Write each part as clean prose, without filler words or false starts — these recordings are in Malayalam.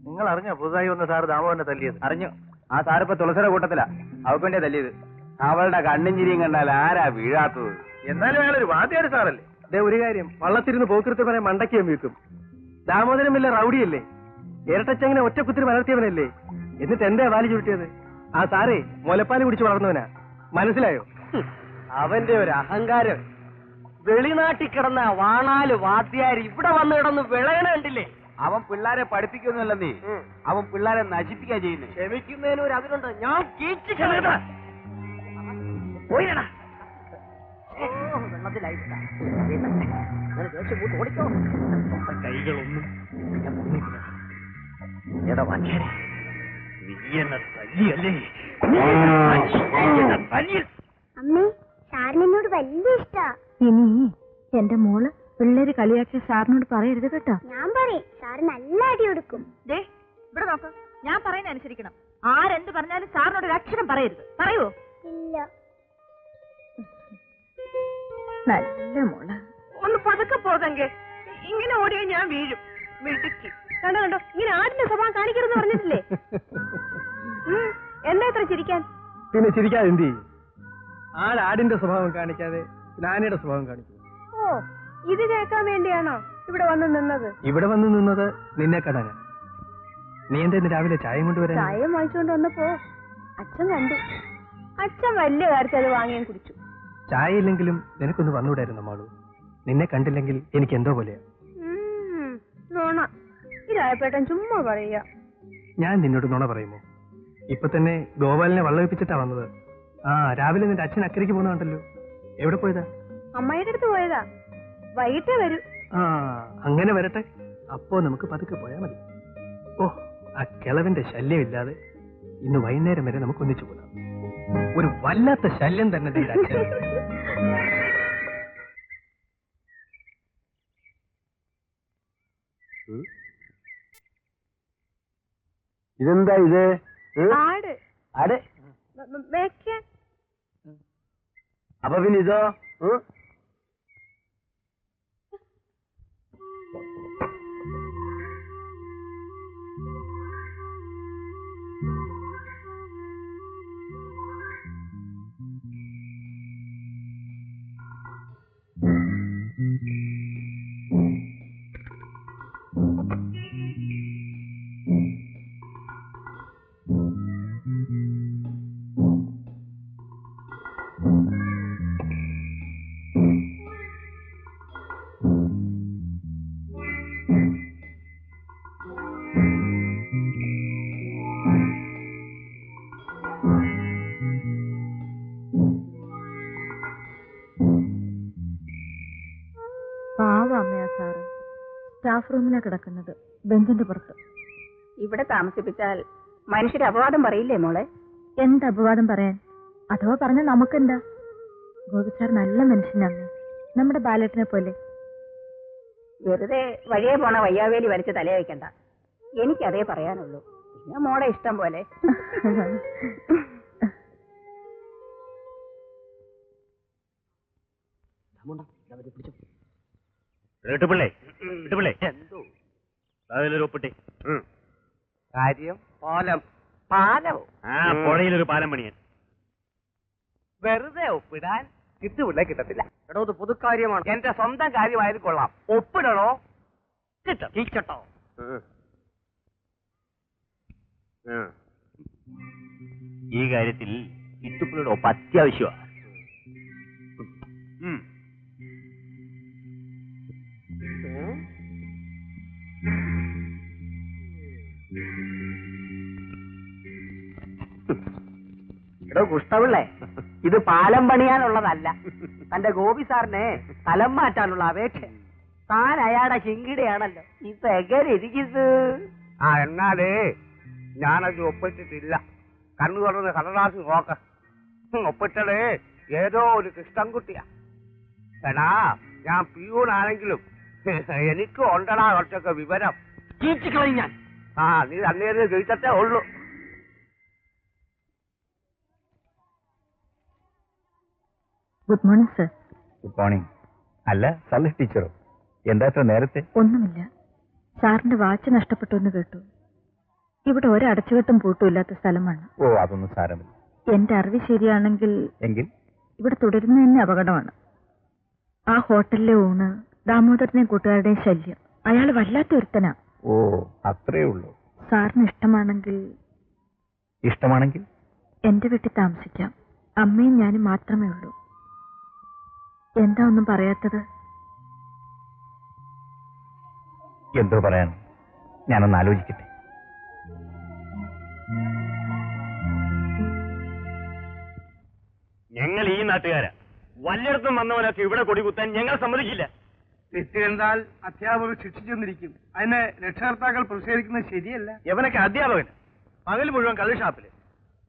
നിങ്ങൾ അറിഞ്ഞോ പുതുതായി വന്ന സാറ് ദാമോദരനെ തല്ലിയത്? അറിഞ്ഞു. ആ സാറിപ്പോ തുളസിയുടെ കൂട്ടത്തിലാ. അവൾക്ക് വേണ്ടിയാ തല്ലിയത്. അവളുടെ കണ്ണും ചിരിയും കണ്ടാൽ ആരാ വീഴാത്തത്? എന്നാലും അയാളൊരു വാദ്യാടി സാറല്ലേ? അതേ ഒരു കാര്യം, വള്ളത്തിരുന്ന് പോക്കൃത്തി പറയാൻ മണ്ടയ്ക്ക് വീക്കും. ദാമോദരൻ വല്ല റൗഡിയല്ലേ? ഇരട്ടച്ചങ്ങനെ ഒറ്റക്കുത്തിരി വളർത്തിയവനല്ലേ? എന്നിട്ട് എന്താ വാലി ചുരുട്ടിയത്? ആ സാറേ മുലപ്പാല് കുടിച്ച് വളർന്നവനാ, മനസ്സിലായോ? അവന്റെ ഒരു അഹങ്കാരം. വെളിനാട്ടിൽ കിടന്ന വാണാല് വാദ്യാര് ഇവിടെ വന്ന് കിടന്ന് വിളയണ കണ്ടില്ലേ? അവൻ പിള്ളാരെ പഠിപ്പിക്കുന്നില്ല നീ, അവൻ പിള്ളാരെ നശിപ്പിക്കാ ചെയ്യുന്നത്. ക്ഷമിക്കുന്നതിന് ഒരു അതിലുണ്ട്. ഞാൻ കൈകളൊന്നും അമ്മേ, സാറിനോട് വലിയ ഇഷ്ടാ. ഇനി എന്റെ മോള് പിള്ളേര് കളിയാക്കി സാറിനോട് പറയരുത് കേട്ടോ. ഞാൻ പറയും, സാറ് നല്ല അടി കൊടുക്കും. ഇവിടെ നോക്ക്, ഞാൻ പറയുന്ന അനുസരിക്കണം. ആരെന്ത് പറഞ്ഞാലും സാറിനോട് ഒരു അക്ഷരം പറയരുത്. പറയൂ? ഇല്ല. നല്ല മോള്. ഒന്ന് പതുക്കെ പോതെങ്കിൽ ഇങ്ങനെ ഓടിയാൽ ഞാൻ വീഴും. മിടുക്കി. കണ്ടോ കണ്ടോ, ഇങ്ങനെ ആടിന്റെ സ്വഭാവം കാണിക്കരുതെന്ന് പറഞ്ഞിട്ടില്ലേ? എന്താ ഇത്ര ചിരിക്കാൻ? പിന്നെ ചിരിക്കാതെ എന്ത് ചെയ്യും? ആടിന്റെ സ്വഭാവം കാണിക്കാതെ നാനയുടെ സ്വഭാവം കാണിക്കും. ഓ, ഇത് കേൾക്കാൻ വേണ്ടിയാണോ ഇവിടെ വന്ന് നിന്നത്? ഇവിടെ വന്ന് നിന്നത് നിന്നെ കാണാനാ. നീ എന്താ രാവിലെ ചായയും കൊണ്ടുവരാൻ? ചായ വാങ്ങിച്ചുകൊണ്ട് വന്നപ്പോ അച്ഛൻ കണ്ടു. അച്ഛൻ വലിയ കാര്യത്തിൽ അത് വാങ്ങിയും കുടിച്ചു. ചായ ഇല്ലെങ്കിലും നിനക്കൊന്ന് വന്നുകൂടായിരുന്നു മാളു. നിന്നെ കണ്ടില്ലെങ്കിൽ എനിക്ക് എന്തോ പോലെയാ. നോണ, ഇതായപ്പേട്ടൻ ചുമ്മാ പറയാ. ഞാൻ നിന്നോട് നുണ പറയുമോ? ഇപ്പൊ തന്നെ ഗോപാലിനെ വള്ളവിപ്പിച്ചിട്ടാ വന്നത്. ആ, രാവിലെ നിന്റെ അച്ഛൻ അക്കരയ്ക്ക് പോകുന്നുണ്ടല്ലോ. എവിടെ പോയതാ? അമ്മായിയുടെ അടുത്ത് പോയതാ. വൈകിട്ടേ വരൂ. ആ, അങ്ങനെ വരട്ടെ. അപ്പോ നമുക്ക് പതുക്കെ പോയാ മതി. ഓ, ആ കിളവിന്റെ ശല്യമില്ലാതെ ഇന്ന് വൈകുന്നേരം വരെ നമുക്ക് ഒന്നിച്ചു പോകാം. ഒരു വല്ലാത്ത ശല്യം തന്നെ നിന്റെ അച്ഛൻ. ഇതെന്താ ഇത്? ആട്. ആട്? വെക്കാൻ. അപ്പൊ പിന്നെ ഇതോ? സ്റ്റാഫ് റൂമിലാണ് കിടക്കുന്നത്, ബെഞ്ചിന്റെ പുറത്ത്. ഇവിടെ താമസിപ്പിച്ചാൽ മനുഷ്യര് അപവാദം പറയില്ലേ മോളെ? എന്ത് അപവാദം പറയാൻ? അഥവാ പറഞ്ഞ നമുക്കെന്താ? ഗോപി സാർ നല്ല മനുഷ്യനാണ്, നമ്മുടെ ബാലേട്ടനെ പോലെ. വെറുതെ വഴിയെ പോണ വയ്യാവേലി വരച്ച് തലയെ വയ്ക്കണ്ട. എനിക്കതേ പറയാനുള്ളൂ. പിന്നെ മോളെ ഇഷ്ടം പോലെ. കാര്യം പാലം. പാലോ? പുഴയിലൊരു പാലം പണിയാൻ. വെറുതെ ഒപ്പിടാൻ കിട്ടുപിള്ളേ കിട്ടത്തില്ല. എടോ, ഇത് പൊതുക്കാര്യമാണ്. എന്റെ സ്വന്തം കാര്യമായത് കൊള്ളാം. ഒപ്പിടണോ? കിട്ടോ? ഈ കാര്യത്തിൽ കിട്ടുപിള്ളയുടെ ഒപ്പ് അത്യാവശ്യമാണ്. എടോ കുഷ്ടപിള്ളേ, ഇത് പാലം പണിയാനുള്ളതല്ല. തന്റെ ഗോപി സാറിനെ സ്ഥലം മാറ്റാനുള്ള അപേക്ഷ. താൻ അയാളുടെ ചിങ്കിടിയാണല്ലോ. ഇപ്പൊ എങ്ങനെ ഇരിക്കുന്നത്? എന്നാലേ ഞാനത് ഒപ്പിട്ടിട്ടില്ല. കണ്ണു തുറന്ന് കടലാസ് നോക്ക. ഒപ്പിട്ടത് ഏതോ ഒരു കൃഷ്ണൻകുട്ടിയാ. എടാ, ഞാൻ പിയൂണാണെങ്കിലും എനിക്ക് ഉണ്ടടാ കുറച്ചൊക്കെ വിവരം. ചീച്ചിക്കളയും ഞാൻ. നീ അന്നേരം ചോദിച്ചേ ഉള്ളൂ. Good morning sir. Good morning. അല്ല, സല്ല ടീച്ചറോ? എന്താ ഇത്ര നേരത്തെ? ഒന്നുമില്ല, സാറിന്റെ വാച്ച് നഷ്ടപ്പെട്ടു എന്ന് കേട്ടു. ഇവിടെ ഒരടച്ചുകെട്ടും പൂട്ടുമില്ലാത്ത സ്ഥലമാണ്. ഓ, അതൊന്നും സാരമില്ല. എന്റെ അറിവ് ശരിയാണെങ്കിൽ എങ്കിൽ ഇവിടെ തുടരുന്ന തന്നെ അപകടമാണ്. ആ ഹോട്ടലിലെ ഊണ്, ദാമോദരനെയും കൂട്ടുകാരുടെയും ശല്യം. അയാൾ വല്ലാത്ത ഒരുത്തനാ. ഓ, അത്രേ ഉള്ളൂ. സാറിന് ഇഷ്ടമാണെങ്കിൽ എന്റെ വീട്ടിൽ താമസിക്കാം. അമ്മയും ഞാനും മാത്രമേ ഉള്ളൂ. എന്താ ഒന്നും പറയാത്തത്? എന്തോ പറയാൻ, ഞാനൊന്ന് ആലോചിക്കട്ടെ. ഞങ്ങൾ ഈ നാട്ടുകാരാ. വല്ലയിടത്തും വന്നവനൊക്കെ ഇവിടെ കൊടികുത്താൻ ഞങ്ങൾ സമ്മതിക്കില്ല. തെറ്റ് കണ്ടാൽ അധ്യാപകർ ശിക്ഷിച്ചെന്നിരിക്കും. അതിന് രക്ഷകർത്താക്കൾ പ്രതിഷേധിക്കുന്നത് ശരിയല്ല. എവനൊക്കെ അധ്യാപകന് പകൽ മുഴുവൻ കള്ളുഷാപ്പില്,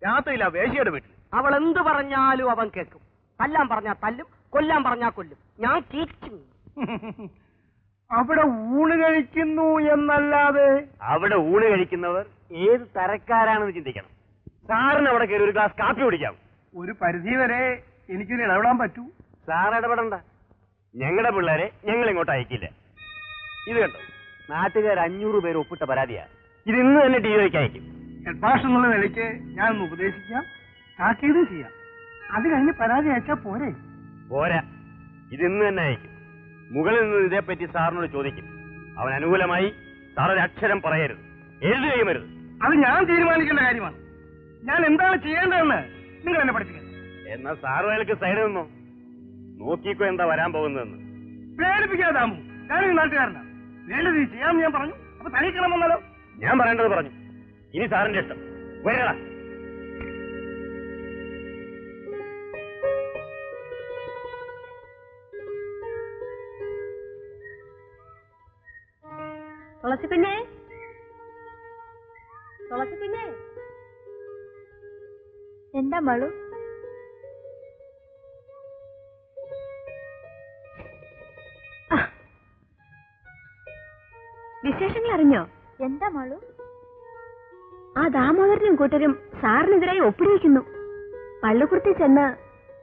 രാത്രിയില്ല വേശിയുടെ വീട്ടിൽ. അവൾ എന്ത് പറഞ്ഞാലും അവൻ കേൾക്കും. തല്ലാൻ പറഞ്ഞാൽ തല്ലും, കൊല്ലാൻ പറഞ്ഞാൽ കൊല്ലും. ഞാൻ കീച്ചും. അവിടെ ഊണ് കഴിക്കുന്നു എന്നല്ലാതെ. അവിടെ ഊണ് കഴിക്കുന്നവർ ഏത് തരക്കാരാണെന്ന് ചിന്തിക്കണം. സാറിന് അവിടെ കയറി ഒരു ഗ്ലാസ് കാപ്പി കുടിക്കാം. ഒരു പരിധി വരെ എനിക്കൊരു ഇടപെടാൻ പറ്റൂ. സാർ ഇടപെടണ്ട. ഞങ്ങളുടെ പിള്ളേരെ ഞങ്ങൾ ഇങ്ങോട്ട് അയക്കില്ല. ഇത് കണ്ടോ, നാട്ടുകാർ 500 പേര് ഒപ്പിട്ട പരാതിയാ. ഇത് ഇന്ന് തന്നെ ടിവിക്ക് അയക്കും. ഹെഡ് മാസ്റ്റർ എന്നുള്ള നിലയ്ക്ക് ഞാനൊന്ന് ഉപദേശിക്കാം, താക്കീതും ചെയ്യാം. അത് കഴിഞ്ഞ് പരാതി അയച്ചാൽ പോരെ? പോരാ, ഇത് ഇന്ന് തന്നെ അയക്കും. മുകളിൽ നിന്ന് ഇതേപ്പറ്റി സാറിനോട് ചോദിക്കും. അവൻ അനുകൂലമായി സാർ ഒരു അക്ഷരം പറയരുത്, എഴുതുകയും വരുത്. അത് ഞാൻ തീരുമാനിക്കേണ്ട കാര്യമാണ്. ഞാൻ എന്താണ് ചെയ്യേണ്ടതെന്ന് നിങ്ങൾ എന്നെ പഠിപ്പിക്കണം. എന്നാ സാറ് അയാൾക്ക് സൈഡ് നിന്നോ, നോക്കിക്കോ എന്താ വരാൻ പോകുന്നതെന്ന്. പ്രേരിപ്പിക്കാതാമോ? ഞാനീ നാട്ടുകാരനാ. വേണ്ടത് ചെയ്യാമെന്ന് ഞാൻ പറഞ്ഞു. അപ്പൊ തനിക്കണം വന്നാലോ? ഞാൻ പറയേണ്ടത് പറഞ്ഞു. ഇനി സാറിന്റെ ഇഷ്ടം. വരടാ. തുളസിക്കുഞ്ഞേ, എന്താ മളു? വിശേഷങ്ങൾ അറിഞ്ഞോ? എന്താ മളു? ആ ദാമോദരനും കൂട്ടരും സാറിനെതിരായി ഒപ്പിടിവെക്കുന്നു. പള്ളിക്കുടത്തിൽ ചെന്ന്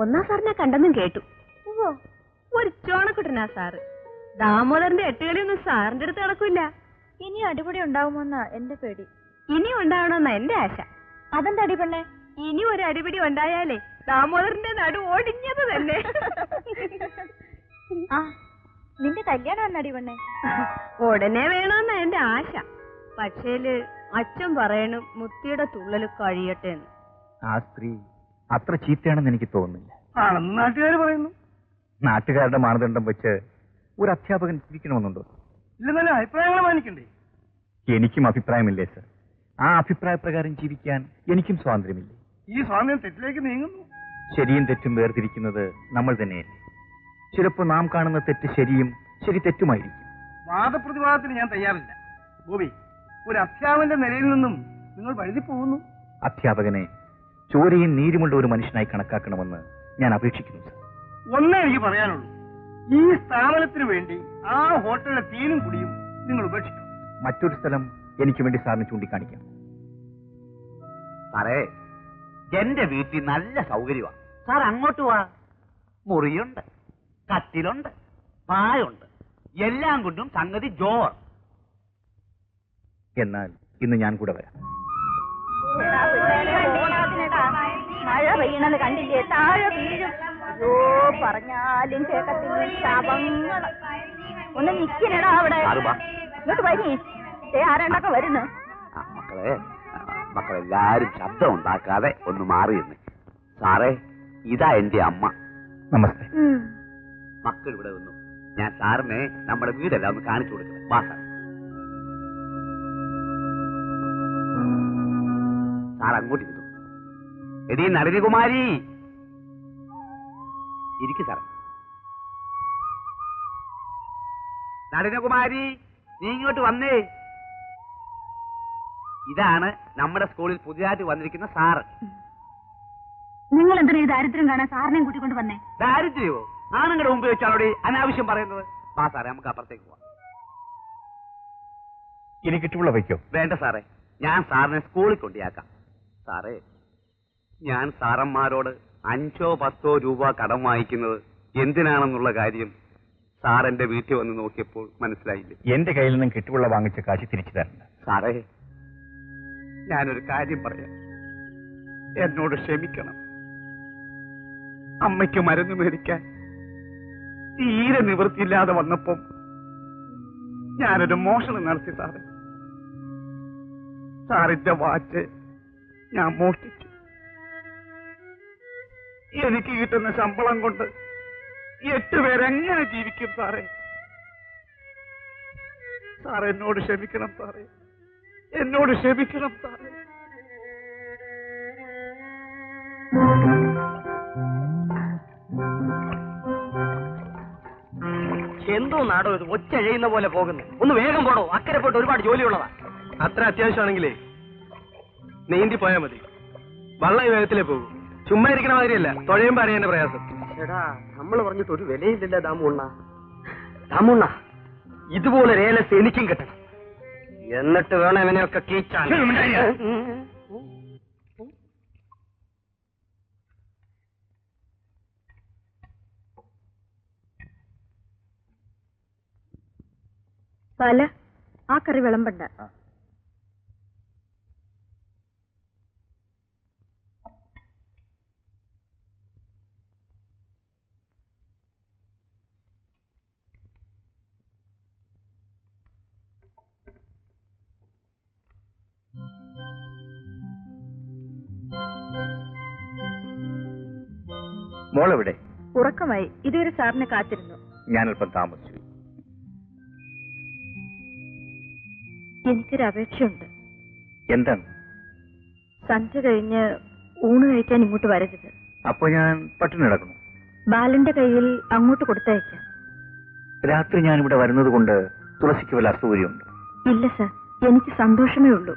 1-ാം സാറിനെ കണ്ടെന്നും കേട്ടു. ഒരു ചോണക്കുട്ടനാ സാറ്. ദാമോദരന്റെ എട്ടുകളിയൊന്നും സാറിന്റെ അടുത്ത് നടക്കില്ല. ഇനി അടിപൊളി ഉണ്ടാവുമോന്നാ എന്റെ പേടി. ഇനി ഉണ്ടാവണമെന്നാ എന്റെ ആശ. അതെന്താ അടിപെണ്ണേ? ഇനി ഒരു അടിപിടി ഉണ്ടായാലേ ദാമോദരന്റെ നടു ഓടിഞ്ഞത് തന്നെ. ആ, നിന്റെ കല്യാണം എന്നാ അടിപെണ്ണേ? ഉടനെ വേണമെന്നാ എന്റെ ആശ. പക്ഷേല് അച്ഛൻ പറയണു മുത്തിയുടെ തുള്ളല് കഴിയട്ടെ എന്ന്. ആ സ്ത്രീ അത്ര ചീത്തയാണെന്ന് എനിക്ക് തോന്നുന്നില്ല. ആണെന്ന് നാട്ടുകാർ പറയുന്നു. നാട്ടുകാരുടെ മാനദണ്ഡം വെച്ച് ഒരു അധ്യാപകൻ ജീവിക്കണമെന്നുണ്ടോ? ഇല്ലെന്നല്ല അഭിപ്രായങ്ങൾ മാനിക്കണ്ടേ? എനിക്കും അഭിപ്രായമില്ലേ സർ. ആ അഭിപ്രായപ്രകാരം ജീവിക്കാൻ എനിക്കും സ്വാതന്ത്ര്യമില്ലേ? ഈ സ്വാതന്ത്ര്യം തെറ്റിലേക്ക് നീങ്ങുന്നു. ശരിയും തെറ്റും വേർതിരിക്കുന്നത് നമ്മൾ തന്നെയല്ലേ? ചിലപ്പോൾ നാം കാണുന്ന തെറ്റ് ശരിയും ശരി തെറ്റുമായിരിക്കും. വാദപ്രതിവാദത്തിന് ഞാൻ തയ്യാറില്ല. ഗോപി, ഒരു അധ്യാപകന്റെ നിലയിൽ നിന്നും നിങ്ങൾ വഴുതി പോകുന്നു. അധ്യാപകനെ ചോരയും നീരുമുള്ള ഒരു മനുഷ്യനായി കണക്കാക്കണമെന്ന് ഞാൻ അപേക്ഷിക്കുന്നു സർ. ഒന്നേ എനിക്ക് പറയാനുള്ളൂ, ഈ സ്ഥാപനത്തിന് വേണ്ടി ആ ഹോട്ടലിലെ തീനും കുടിയും നിങ്ങൾ ഉപേക്ഷിക്കണം. മറ്റൊരു സ്ഥലം എനിക്ക് വേണ്ടി സാറിന് ചൂണ്ടിക്കാണിക്കാം. സാറേ, എന്റെ വീട്ടിൽ നല്ല സൗകര്യമാണ്. സാർ അങ്ങോട്ട് വാ. മുറിയുണ്ട്, കട്ടിലുണ്ട്, പായുണ്ട്, എല്ലാം കൊണ്ടും സംഗതി ജോർ. എന്നാൽ ഇന്ന് ഞാൻ കൂടെ വരാം. മഴ പെയ്യണത് കണ്ടില്ലേ? താഴെ വീഴും. അയ്യോ, പറഞ്ഞാലും കേക്കത്തില്ല. ശാപങ്ങൾ. ഒന്ന് നിക്കണടാ അവിടെ. ഇങ്ങോട്ട് വരി. ആരാണ്ടൊക്കെ വരുന്നു. മക്കളെല്ലാരും ശബ്ദം ഉണ്ടാക്കാതെ ഒന്ന് മാറിയെന്ന്. സാറേ, ഇതാ എന്റെ അമ്മ. നമസ്തേ. മക്കൾ ഇവിടെ വന്നു. ഞാൻ സാറിനെ നമ്മുടെ വീടെല്ലാം ഒന്ന് കാണിച്ചു കൊടുക്കണം. വാ സാർ. സാർ അങ്ങോട്ട് ഇരുന്നു. എടീ നളിനികുമാരി, ഇരിക്കു സാറേ. നളിനകുമാരി, നീ ഇങ്ങോട്ട് വന്നേ. ഇതാണ് നമ്മുടെ സ്കൂളിൽ പുതിയതായിട്ട് വന്നിരിക്കുന്ന സാറ്. നിങ്ങൾ എന്തിനാ ഈ ദാരിദ്ര്യം കാണാൻ സാറിനെയും കൂട്ടിക്കൊണ്ട് വന്നേ? ദാരിദ്ര്യമോ? ആണുങ്ങളുടെ മുമ്പ് വെച്ചാണോടെ അനാവശ്യം പറയുന്നത്? വാ സാറേ, നമുക്ക് അപ്പുറത്തേക്ക് പോവാം. ഇനി കിട്ടുള്ള വയ്ക്കോ? വേണ്ട സാറേ, ഞാൻ സാറിനെ സ്കൂളിൽ കൊണ്ടിയാക്കാം. സാറേ, ഞാൻ സാറന്മാരോട് 5-10 രൂപ കടം വാങ്ങിക്കുന്നത് എന്തിനാണെന്നുള്ള കാര്യം സാർ എന്റെ വീട്ടിൽ വന്ന് നോക്കിയപ്പോൾ മനസ്സിലായില്ലേ? എന്റെ കയ്യിൽ നിന്നും കിട്ടുള്ള വാങ്ങിച്ച കാശ് തിരിച്ചു തരണ്ട. സാറേ, ഞാനൊരു കാര്യം പറയാം, എന്നോട് ക്ഷമിക്കണം. അമ്മയ്ക്ക് മരുന്ന് മേടിക്കാൻ തീരെ നിവൃത്തിയില്ലാതെ വന്നപ്പം ഞാനൊരു മോഷണം നടത്തി സാറേ. സാറിന്റെ വാച്ച് ഞാൻ മോഷ്ടിച്ചു. എനിക്ക് കിട്ടുന്ന ശമ്പളം കൊണ്ട് 8 പേരെങ്ങനെ ജീവിക്കും സാറേ? സാർ എന്നോട് ക്ഷമിക്കണം സാറേ, എന്നോട് ക്ഷമിക്കണം സാറേ. എന്തോ നാടോ ഇത് ഒച്ച എഴുതുന്ന പോലെ പോകുന്നു. ഒന്ന് വേഗം പോടോ, അക്കരെ പോയിട്ട് ഒരുപാട് ജോലിയുള്ളതാ. അത്ര അത്യാവശ്യമാണെങ്കിലേ നീന്തി പോയാൽ മതി. വള്ളം ഈ വേഗത്തിലേ പോകും. ചുമ്മാ ഇരിക്കണ മാതിരിയല്ല, തുഴയുമ്പോ അറിയാൻ പ്രയാസം. എടാ, നമ്മൾ പറഞ്ഞിട്ട് ഒരു വിലയില്ലല്ലോ ദാമുണ്ണ. ദാമുണ്ണ, ഇതുപോലെ രേലസ് എനിക്കും കിട്ടണം. എന്നിട്ട് വേണം ഇവനെയൊക്കെ കീച്ചാൻ. പല ആ കറി വിളമ്പണ്ട. മോളെവിടെ? ഉറക്കമായി. ഇതുവരെ സാറിനെ കാത്തിരുന്നു. ഞാനല്പം താമസിച്ചു. എനിക്കൊരു അപേക്ഷയുണ്ട്. എന്താണ്? സന്ധ്യ കഴിഞ്ഞ് ഊണ് കഴിക്കാൻ ഇങ്ങോട്ട് വരരുത്. അപ്പൊ ഞാൻ പട്ടിണി കിടക്കുന്നു. ബാലന്റെ കയ്യിൽ അങ്ങോട്ട് കൊടുത്തയക്കാം. രാത്രി ഞാനിവിടെ വരുന്നത് കൊണ്ട് തുളസിക്ക് വല്ല അസൗകര്യമുണ്ട്? ഇല്ല സർ, എനിക്ക് സന്തോഷമേ ഉള്ളൂ.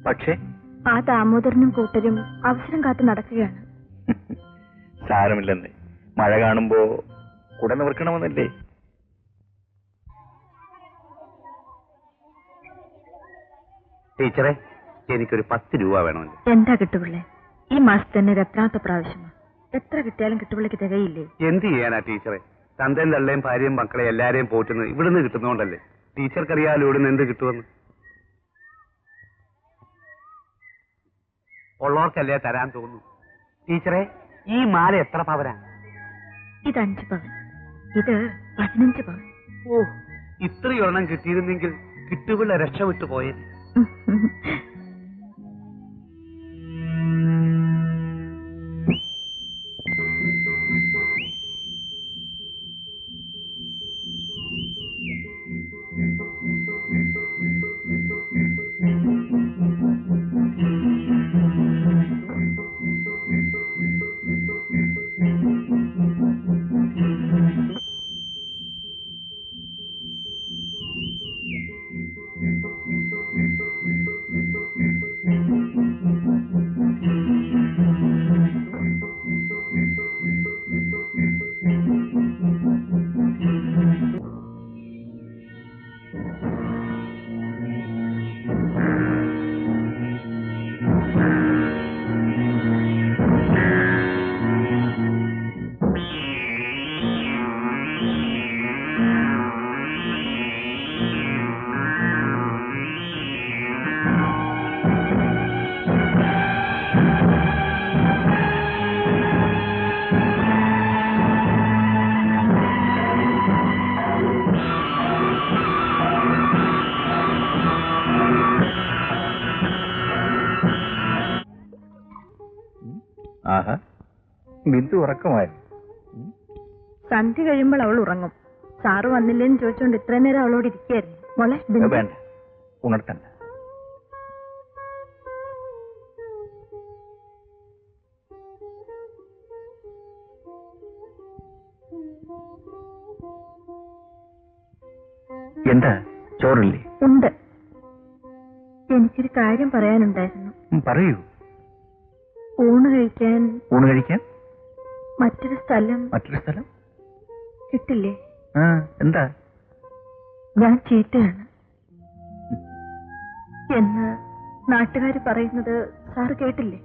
പക്ഷേ ആ ദാമോദരനും കൂട്ടരും അവസരം കാത്തു നടക്കുകയാണ്. സാരമില്ലെന്ന്. മഴ കാണുമ്പോ കുട നിവർക്കണമെന്നല്ലേ? ടീച്ചറെ, എനിക്കൊരു 10 രൂപ വേണമല്ലോ. എന്താ കിട്ടുപിള്ളേ? ഈ മാസത്തെ തന്നെ എത്രാമത്തെ പ്രാവശ്യമാണ്? എത്ര കിട്ടിയാലും കിട്ടുപിള്ളക്ക് തികയില്ലേ? എന്ത് ചെയ്യാനാ ടീച്ചറെ? തന്തയും തള്ളയും ഭാര്യയും മക്കളെ എല്ലാരെയും പോറ്റുന്നത് ഇവിടുന്ന് കിട്ടുന്നോണ്ടല്ലേ. ടീച്ചർക്കറിയാലോ ഇവിടുന്ന് എന്ത് കിട്ടുമെന്ന്. ഉള്ളവർക്കല്ലേ തരാൻ തോന്നുന്നു. ടീച്ചറെ, ഈ മാല എത്ര പവനാ? ഇത് 5 പവൻ, ഇത് 15 പവൻ. ഓ, ഇത്രയൊരെണ്ണം കിട്ടിയിരുന്നെങ്കിൽ കിട്ടുപിള്ള രക്ഷപ്പെട്ടു പോയത്. ആഹാ, ബിന്ദു ഉറക്കമായിരുന്നു. സന്ധ്യ കഴിയുമ്പോൾ അവൾ ഉറങ്ങും. സാറ് വന്നില്ലേന്ന് ചോദിച്ചോണ്ട് ഇത്രയും നേരം അവളോട് ഇരിക്കായിരുന്നു. മോളെ ബിന്ദു. വേണ്ട, ഉണർത്തണ്ട. എന്താ, ചോറില്ലേ? ഉണ്ട്. എനിക്കൊരു കാര്യം പറയാനുണ്ടായിരുന്നു. പറയൂ. ഊണ് കഴിക്കാൻ മറ്റൊരു സ്ഥലം കിട്ടില്ലേ? എന്താ? ഞാൻ ചീത്തയാണ് എന്ന് നാട്ടുകാര് പറയുന്നത് സാറ് കേട്ടില്ലേ?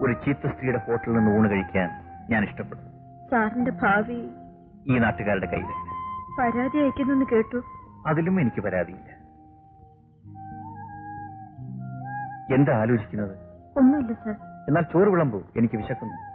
ഒരു ചീത്ത സ്ത്രീയുടെ ഹോട്ടലിൽ നിന്ന് ഊണ് കഴിക്കാൻ ഞാൻ ഇഷ്ടപ്പെടും. സാറിന്റെ ഭാവി ഈ നാട്ടുകാരുടെ കയ്യിലല്ല. പരാതി അയക്കുന്നെന്ന് കേട്ടു. അതിലും എനിക്ക് പരാതിയില്ല. എന്താ ആലോചിക്കുന്നത്? ഒന്നുമില്ല സർ. എന്നാൽ ചോറ് വിളമ്പൂ, എനിക്ക് വിശക്കുന്നു.